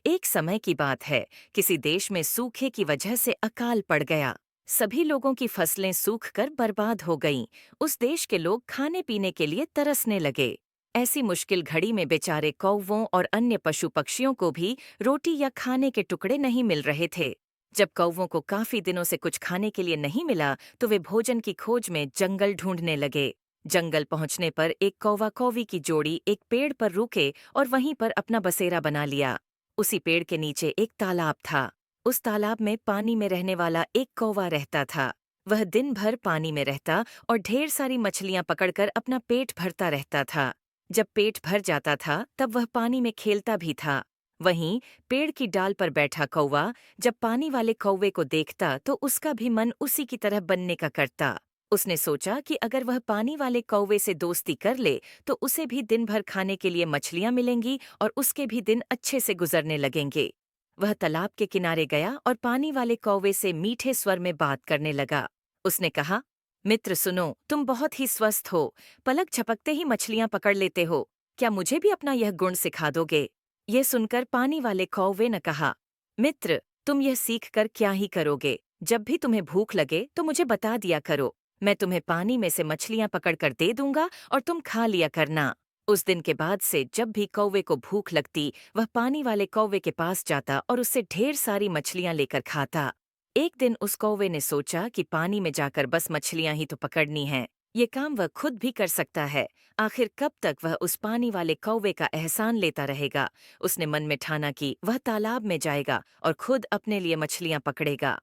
एक समय की बात है, किसी देश में सूखे की वजह से अकाल पड़ गया। सभी लोगों की फसलें सूखकर बर्बाद हो गईं। उस देश के लोग खाने पीने के लिए तरसने लगे। ऐसी मुश्किल घड़ी में बेचारे कौवों और अन्य पशु पक्षियों को भी रोटी या खाने के टुकड़े नहीं मिल रहे थे। जब कौवों को काफी दिनों से कुछ खाने के लिए नहीं मिला, तो वे भोजन की खोज में जंगल ढूंढने लगे। जंगल पहुंचने पर एक कौवा कौवी की जोड़ी एक पेड़ पर रुके और वहीं पर अपना बसेरा बना लिया। उसी पेड़ के नीचे एक तालाब था। उस तालाब में पानी में रहने वाला एक कौवा रहता था। वह दिन भर पानी में रहता और ढेर सारी मछलियां पकड़कर अपना पेट भरता रहता था। जब पेट भर जाता था, तब वह पानी में खेलता भी था। वहीं पेड़ की डाल पर बैठा कौवा जब पानी वाले कौवे को देखता, तो उसका भी मन उसी की तरह बनने का करता। उसने सोचा कि अगर वह पानी वाले कौवे से दोस्ती कर ले, तो उसे भी दिन भर खाने के लिए मछलियां मिलेंगी और उसके भी दिन अच्छे से गुजरने लगेंगे। वह तालाब के किनारे गया और पानी वाले कौवे से मीठे स्वर में बात करने लगा। उसने कहा, मित्र सुनो, तुम बहुत ही स्वस्थ हो। पलक झपकते ही मछलियां पकड़ लेते हो। क्या मुझे भी अपना यह गुण सिखा दोगे? यह सुनकर पानी वाले कौवे ने कहा, मित्र, तुम यह सीख कर क्या ही करोगे? जब भी तुम्हें भूख लगे तो मुझे बता दिया करो। मैं तुम्हें पानी में से मछलियां पकड़कर दे दूंगा और तुम खा लिया करना। उस दिन के बाद से जब भी कौवे को भूख लगती, वह पानी वाले कौवे के पास जाता और उससे ढेर सारी मछलियां लेकर खाता। एक दिन उस कौवे ने सोचा कि पानी में जाकर बस मछलियां ही तो पकड़नी हैं। ये काम वह खुद भी कर सकता है। आखिर कब तक वह उस पानी वाले कौवे का एहसान लेता रहेगा? उसने मन में ठाना कि वह तालाब में जाएगा और खुद अपने लिए मछलियां पकड़ेगा।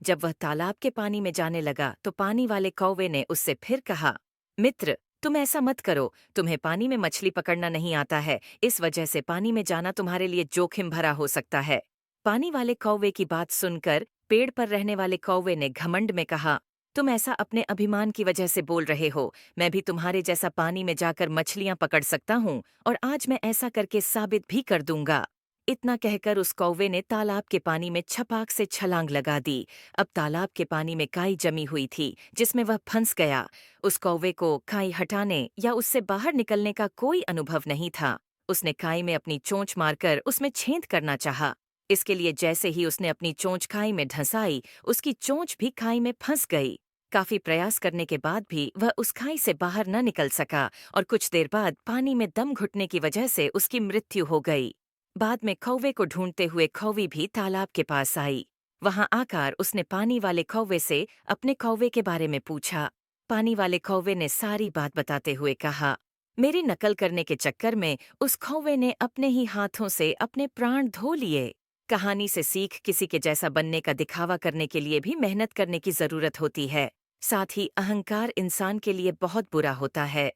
जब वह तालाब के पानी में जाने लगा, तो पानी वाले कौवे ने उससे फिर कहा, मित्र, तुम ऐसा मत करो। तुम्हें पानी में मछली पकड़ना नहीं आता है, इस वजह से पानी में जाना तुम्हारे लिए जोखिम भरा हो सकता है। पानी वाले कौवे की बात सुनकर पेड़ पर रहने वाले कौवे ने घमंड में कहा, तुम ऐसा अपने अभिमान की वजह से बोल रहे हो। मैं भी तुम्हारे जैसा पानी में जाकर मछलियां पकड़ सकता हूँ और आज मैं ऐसा करके साबित भी कर दूंगा। इतना कहकर उस कौवे ने तालाब के पानी में छपाक से छलांग लगा दी। अब तालाब के पानी में काई जमी हुई थी, जिसमें वह फंस गया। उस कौवे को काई हटाने या उससे बाहर निकलने का कोई अनुभव नहीं था। उसने काई में अपनी चोंच मारकर उसमें छेद करना चाहा। इसके लिए जैसे ही उसने अपनी चोंच खाई में धंसाई, उसकी चोंच भी खाई में फंस गई। काफी प्रयास करने के बाद भी वह उस खाई से बाहर न निकल सका और कुछ देर बाद पानी में दम घुटने की वजह से उसकी मृत्यु हो गई। बाद में कौवे को ढूंढते हुए कौवी भी तालाब के पास आई। वहां आकर उसने पानी वाले कौवे से अपने कौवे के बारे में पूछा। पानी वाले कौवे ने सारी बात बताते हुए कहा, मेरी नकल करने के चक्कर में उस कौवे ने अपने ही हाथों से अपने प्राण धो लिए। कहानी से सीख, किसी के जैसा बनने का दिखावा करने के लिए भी मेहनत करने की जरूरत होती है। साथ ही अहंकार इंसान के लिए बहुत बुरा होता है।